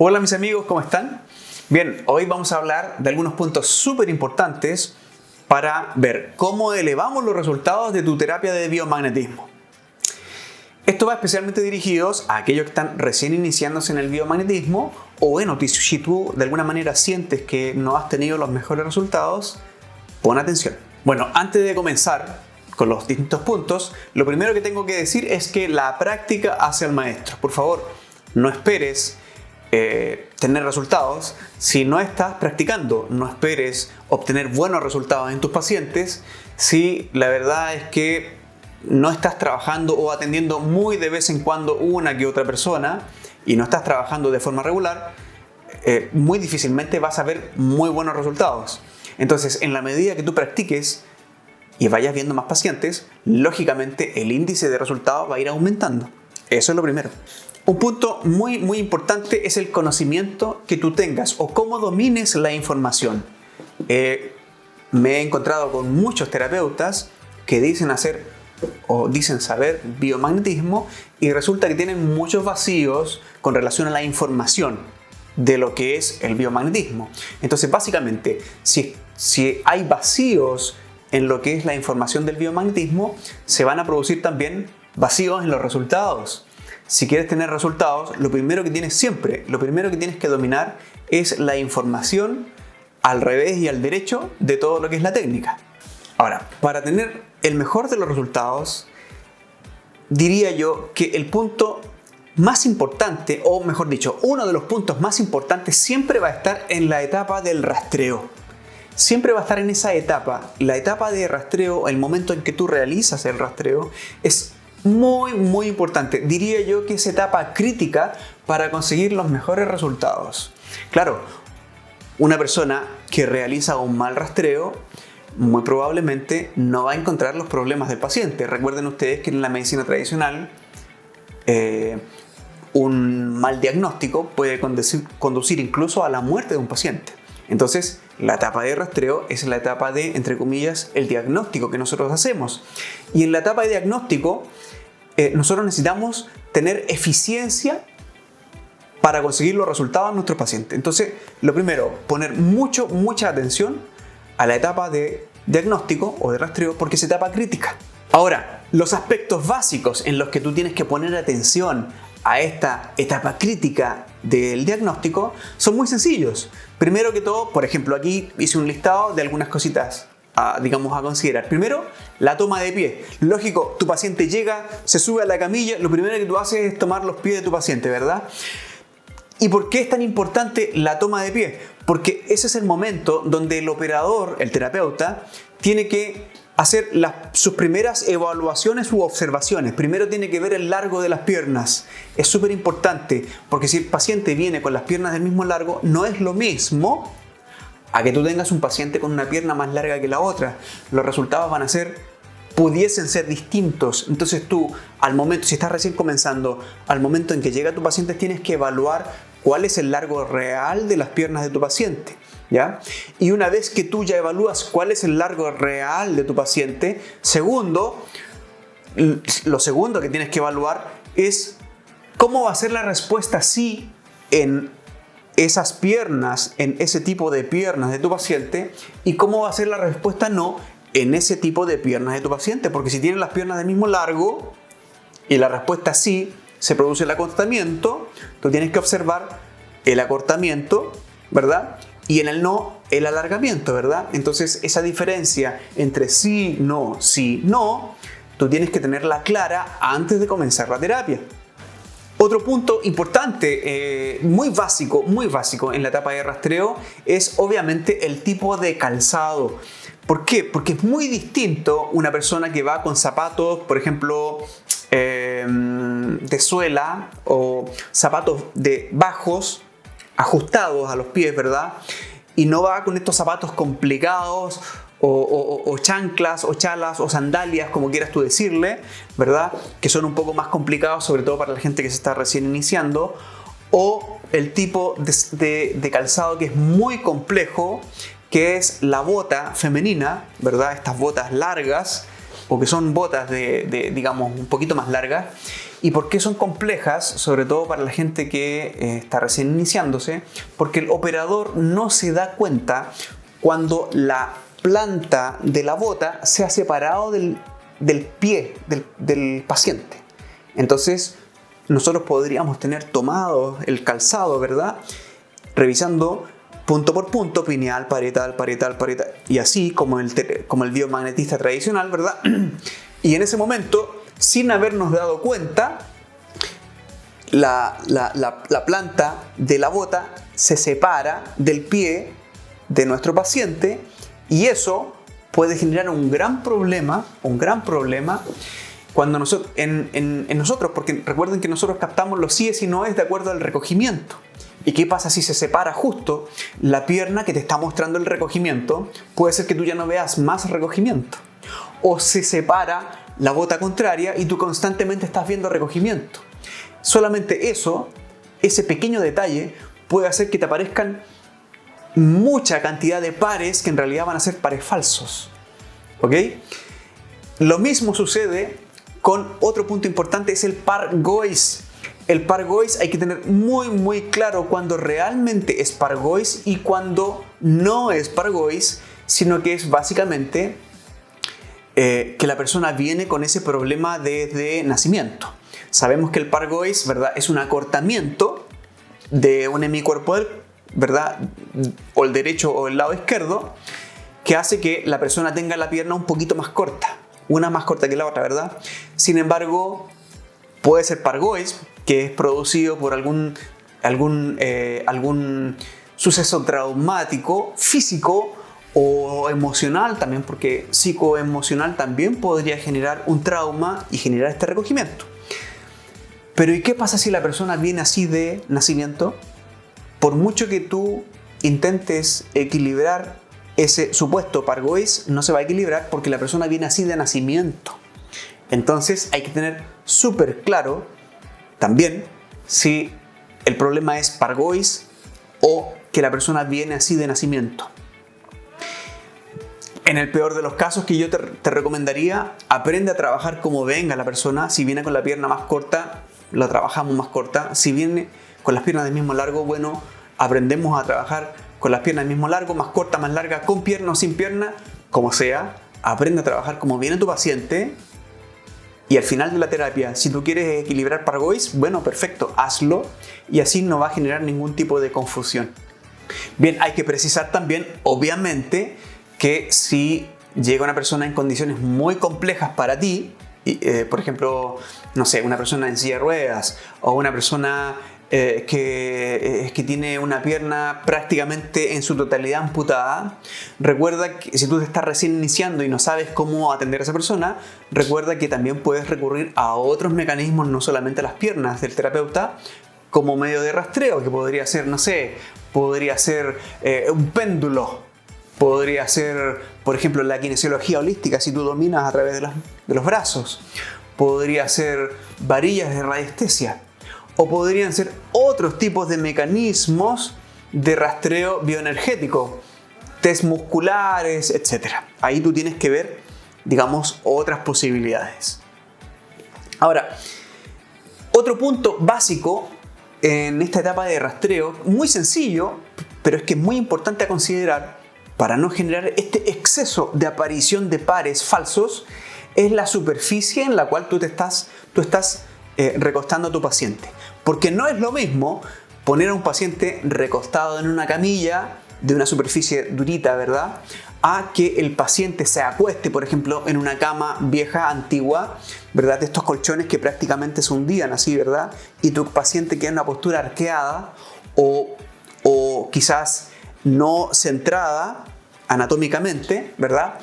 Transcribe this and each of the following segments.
Hola mis amigos, ¿cómo están? Bien, hoy vamos a hablar de algunos puntos súper importantes para ver cómo elevamos los resultados de tu terapia de biomagnetismo. Esto va especialmente dirigidos a aquellos que están recién iniciándose en el biomagnetismo o bueno, si tú de alguna manera sientes que no has tenido los mejores resultados, pon atención. Bueno, antes de comenzar con los distintos puntos, lo primero que tengo que decir es que la práctica hace al maestro. Por favor, no esperes tener resultados si no estás practicando. No esperes obtener buenos resultados en tus pacientes si la verdad es que no estás trabajando o atendiendo muy de vez en cuando una que otra persona y no estás trabajando de forma regular. Muy difícilmente vas a ver muy buenos resultados. Entonces, en la medida que tú practiques y vayas viendo más pacientes, lógicamente el índice de resultados va a ir aumentando. Eso es lo primero. Un punto muy importante es el conocimiento que tú tengas o cómo domines la información. Me he encontrado con muchos terapeutas que dicen hacer o dicen saber biomagnetismo y resulta que tienen muchos vacíos con relación a la información de lo que es el biomagnetismo. Entonces, básicamente, si hay vacíos en lo que es la información del biomagnetismo, se van a producir también vacíos en los resultados. Si quieres tener resultados, lo primero que tienes que dominar es la información al revés y al derecho de todo lo que es la técnica. Ahora, para tener el mejor de los resultados, diría yo que el punto más importante, o mejor dicho, uno de los puntos más importantes siempre va a estar en la etapa del rastreo. Siempre va a estar en esa etapa. La etapa de rastreo, el momento en que tú realizas el rastreo, es muy importante. Diría yo que es etapa crítica para conseguir los mejores resultados. Claro, una persona que realiza un mal rastreo muy probablemente no va a encontrar los problemas del paciente. Recuerden ustedes que en la medicina tradicional un mal diagnóstico puede conducir incluso a la muerte de un paciente. Entonces, la etapa de rastreo es la etapa de, entre comillas, el diagnóstico que nosotros hacemos. Y en la etapa de diagnóstico, nosotros necesitamos tener eficiencia para conseguir los resultados de nuestro paciente. Entonces, lo primero, poner mucha atención a la etapa de diagnóstico o de rastreo porque es etapa crítica. Ahora, los aspectos básicos en los que tú tienes que poner atención a esta etapa crítica del diagnóstico son muy sencillos. Primero que todo, por ejemplo, aquí hice un listado de algunas cositas a considerar. Primero, la toma de pie. Lógico, tu paciente llega, se sube a la camilla, lo primero que tú haces es tomar los pies de tu paciente, ¿verdad? ¿Y por qué es tan importante la toma de pie? Porque ese es el momento donde el operador, el terapeuta, tiene que hacer sus primeras evaluaciones u observaciones. Primero tiene que ver el largo de las piernas. Es súper importante porque si el paciente viene con las piernas del mismo largo, no es lo mismo a que tú tengas un paciente con una pierna más larga que la otra. Los resultados pudiesen ser distintos. Entonces tú, al momento, si estás recién comenzando, al momento en que llega tu paciente, tienes que evaluar cuál es el largo real de las piernas de tu paciente, ¿ya? Y una vez que tú ya evalúas cuál es el largo real de tu paciente, lo segundo que tienes que evaluar es cómo va a ser la respuesta sí en esas piernas, en ese tipo de piernas de tu paciente, y cómo va a ser la respuesta no en ese tipo de piernas de tu paciente. Porque si tienes las piernas del mismo largo y la respuesta sí se produce el acortamiento, tú tienes que observar el acortamiento, ¿verdad? Y en el no, el alargamiento, ¿verdad? Entonces esa diferencia entre sí, no, tú tienes que tenerla clara antes de comenzar la terapia. Otro punto importante, muy básico en la etapa de rastreo es obviamente el tipo de calzado. ¿Por qué? Porque es muy distinto una persona que va con zapatos, por ejemplo, de suela o zapatos de bajos, ajustados a los pies, ¿verdad? Y no va con estos zapatos complicados o chanclas o chalas o sandalias, como quieras tú decirle, ¿verdad? Que son un poco más complicados, sobre todo para la gente que se está recién iniciando, o el tipo de calzado que es muy complejo, que es la bota femenina, ¿verdad? Estas botas largas, o que son botas digamos, un poquito más largas, ¿Y por qué son complejas? Sobre todo para la gente que está recién iniciándose, porque el operador no se da cuenta cuando la planta de la bota se ha separado del pie del paciente. Entonces, nosotros podríamos tener tomado el calzado, ¿verdad? Revisando punto por punto, pineal, parietal, parietal, parietal, y así como el biomagnetista tradicional, ¿verdad? Y en ese momento, sin habernos dado cuenta, la planta de la bota se separa del pie de nuestro paciente, y eso puede generar un gran problema cuando nosotros, porque recuerden que nosotros captamos los síes y noes de acuerdo al recogimiento. ¿Y qué pasa si se separa justo la pierna que te está mostrando el recogimiento? Puede ser que tú ya no veas más recogimiento. O se separa la bota contraria y tú constantemente estás viendo recogimiento. Solamente ese pequeño detalle puede hacer que te aparezcan mucha cantidad de pares que en realidad van a ser pares falsos. ¿Ok? Lo mismo sucede con otro punto importante, es el par Gois. El par Gois hay que tener muy claro cuando realmente es par Gois y cuando no es par Gois, sino que es básicamente que la persona viene con ese problema desde nacimiento. Sabemos que el par Gois, ¿verdad?, es un acortamiento de un hemicuerpo, ¿verdad?, o el derecho o el lado izquierdo, que hace que la persona tenga la pierna un poquito más corta, una más corta que la otra, ¿verdad? Sin embargo, puede ser par Gois, que es producido por algún suceso traumático, físico o emocional también, porque psicoemocional también podría generar un trauma y generar este recogimiento. Pero ¿y qué pasa si la persona viene así de nacimiento? Por mucho que tú intentes equilibrar ese supuesto par Gois, no se va a equilibrar porque la persona viene así de nacimiento. Entonces hay que tener súper claro también si el problema es par Gois o que la persona viene así de nacimiento. En el peor de los casos, que yo te recomendaría, aprende a trabajar como venga la persona. Si viene con la pierna más corta, la trabajamos más corta. Si viene con las piernas del mismo largo, bueno, aprendemos a trabajar con las piernas del mismo largo, más corta, más larga, con pierna o sin pierna, como sea. Aprende a trabajar como viene tu paciente. Y al final de la terapia, si tú quieres equilibrar par Gois, bueno, perfecto, hazlo. Y así no va a generar ningún tipo de confusión. Bien, hay que precisar también, obviamente, que si llega una persona en condiciones muy complejas para ti, por ejemplo, no sé, una persona en silla de ruedas o una persona que tiene una pierna prácticamente en su totalidad amputada, recuerda que si tú te estás recién iniciando y no sabes cómo atender a esa persona, recuerda que también puedes recurrir a otros mecanismos, no solamente a las piernas del terapeuta, como medio de rastreo, que podría ser, no sé, podría ser un péndulo. Podría ser, por ejemplo, la kinesiología holística, si tú dominas a través de los brazos. Podría ser varillas de radiestesia. O podrían ser otros tipos de mecanismos de rastreo bioenergético. Test musculares, etc. Ahí tú tienes que ver, digamos, otras posibilidades. Ahora, otro punto básico en esta etapa de rastreo, muy sencillo, pero es que es muy importante a considerar, para no generar este exceso de aparición de pares falsos, es la superficie en la cual tú estás recostando a tu paciente. Porque no es lo mismo poner a un paciente recostado en una camilla de una superficie durita, ¿verdad?, a que el paciente se acueste, por ejemplo, en una cama vieja, antigua, ¿verdad?, de estos colchones que prácticamente se hundían así, ¿verdad?, y tu paciente queda en una postura arqueada o quizás no centrada anatómicamente, ¿verdad?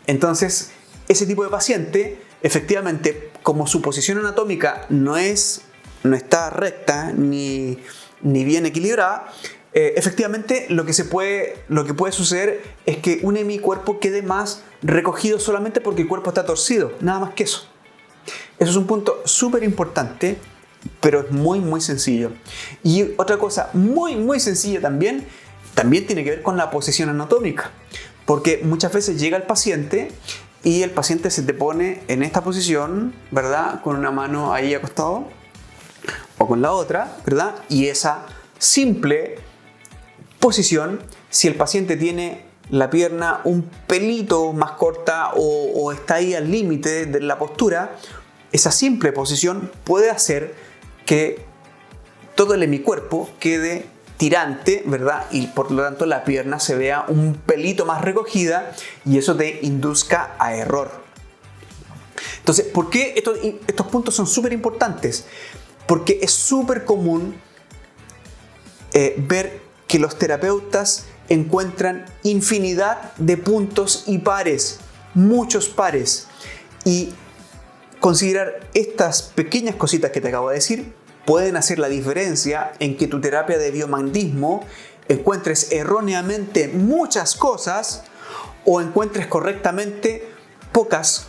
Entonces, ese tipo de paciente, efectivamente, como su posición anatómica no está recta ni bien equilibrada, efectivamente lo que puede suceder es que un hemicuerpo quede más recogido solamente porque el cuerpo está torcido, nada más que eso. Eso es un punto súper importante, pero es muy sencillo. Y otra cosa muy sencilla también tiene que ver con la posición anatómica, porque muchas veces llega el paciente y el paciente se te pone en esta posición, ¿verdad? Con una mano ahí acostado o con la otra, ¿verdad? Y esa simple posición, si el paciente tiene la pierna un pelito más corta o está ahí al límite de la postura, esa simple posición puede hacer que todo el hemicuerpo quede tirante, ¿verdad? Y por lo tanto la pierna se vea un pelito más recogida y eso te induzca a error. Entonces, ¿por qué estos puntos son súper importantes? Porque es súper común ver que los terapeutas encuentran infinidad de puntos y pares, muchos pares, y considerar estas pequeñas cositas que te acabo de decir pueden hacer la diferencia en que tu terapia de biomagnetismo encuentres erróneamente muchas cosas o encuentres correctamente pocas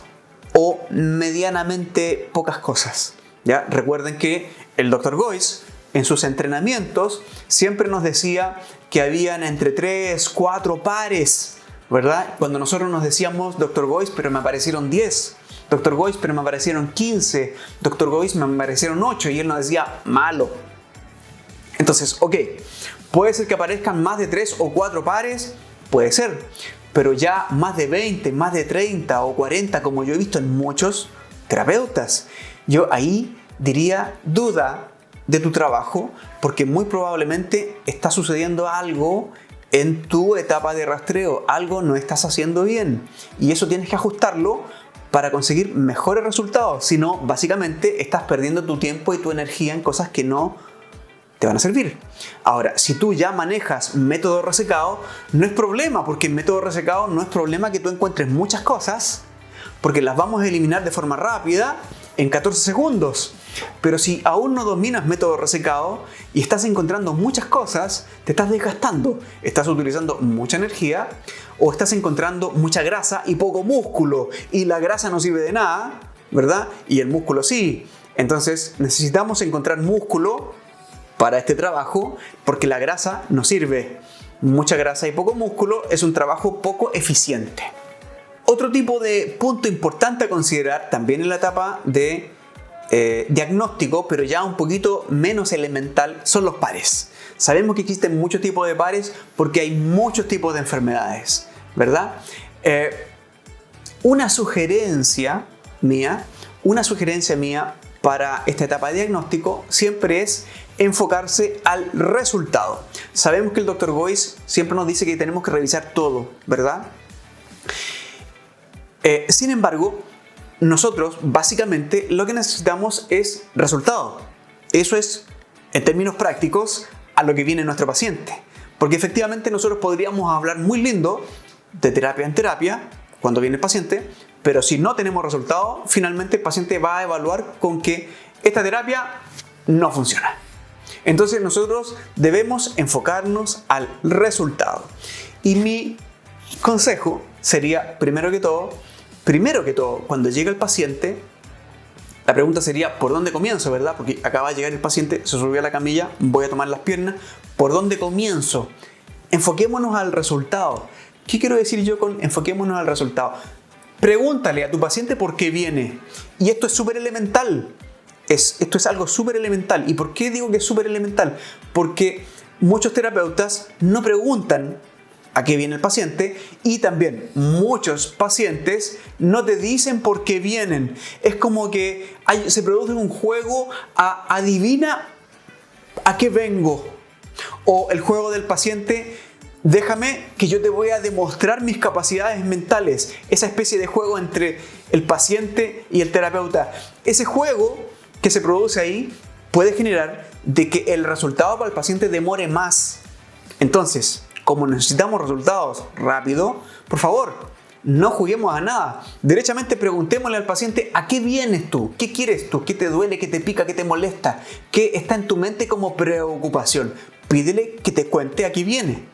o medianamente pocas cosas. ¿Ya? Recuerden que el Dr. Goiz en sus entrenamientos siempre nos decía que habían entre 3, 4 pares, ¿verdad? Cuando nosotros nos decíamos, Dr. Goiz, pero me aparecieron 10. Dr. Goiz, pero me aparecieron 15. Dr. Goiz, me aparecieron 8. Y él nos decía, malo. Entonces, ok, puede ser que aparezcan más de 3 o 4 pares, puede ser. Pero ya más de 20, más de 30 o 40, como yo he visto en muchos terapeutas. Yo ahí diría, duda de tu trabajo, porque muy probablemente está sucediendo algo en tu etapa de rastreo. Algo no estás haciendo bien. Y eso tienes que ajustarlo para conseguir mejores resultados. Si no, básicamente estás perdiendo tu tiempo y tu energía en cosas que no te van a servir. Ahora, si tú ya manejas método resecado, no es problema, porque en método resecado no es problema que tú encuentres muchas cosas, porque las vamos a eliminar de forma rápida en 14 segundos. Pero si aún no dominas método resecado y estás encontrando muchas cosas, te estás desgastando, estás utilizando mucha energía o estás encontrando mucha grasa y poco músculo, y la grasa no sirve de nada, ¿verdad? Y el músculo sí. Entonces necesitamos encontrar músculo para este trabajo, porque la grasa no sirve. Mucha grasa y poco músculo es un trabajo poco eficiente. Otro tipo de punto importante a considerar también en la etapa de diagnóstico, pero ya un poquito menos elemental, son los pares. Sabemos que existen muchos tipos de pares porque hay muchos tipos de enfermedades, ¿verdad? Una sugerencia mía para esta etapa de diagnóstico siempre es enfocarse al resultado. Sabemos que el Dr. Goiz siempre nos dice que tenemos que revisar todo, ¿verdad? Sin embargo, nosotros básicamente lo que necesitamos es resultado. Eso es, en términos prácticos, a lo que viene nuestro paciente. Porque efectivamente nosotros podríamos hablar muy lindo de terapia en terapia cuando viene el paciente, pero si no tenemos resultado, finalmente el paciente va a evaluar con que esta terapia no funciona. Entonces nosotros debemos enfocarnos al resultado. Y mi consejo sería, primero que todo, cuando llega el paciente, la pregunta sería, ¿por dónde comienzo, verdad? Porque acaba de llegar el paciente, se subió a la camilla, voy a tomar las piernas, ¿por dónde comienzo? Enfoquémonos al resultado. ¿Qué quiero decir yo con enfoquémonos al resultado? Pregúntale a tu paciente por qué viene. Y esto es súper elemental. Esto es algo súper elemental. ¿Y por qué digo que es súper elemental? Porque muchos terapeutas no preguntan a qué viene el paciente, y también muchos pacientes no te dicen por qué vienen. Es como que se produce un juego a adivina a qué vengo. O el juego del paciente, déjame que yo te voy a demostrar mis capacidades mentales. Esa especie de juego entre el paciente y el terapeuta. Ese juego que se produce ahí puede generar de que el resultado para el paciente demore más. Entonces, como necesitamos resultados rápido, por favor, no juguemos a nada. Derechamente preguntémosle al paciente a qué vienes tú, qué quieres tú, qué te duele, qué te pica, qué te molesta, qué está en tu mente como preocupación. Pídele que te cuente a qué viene.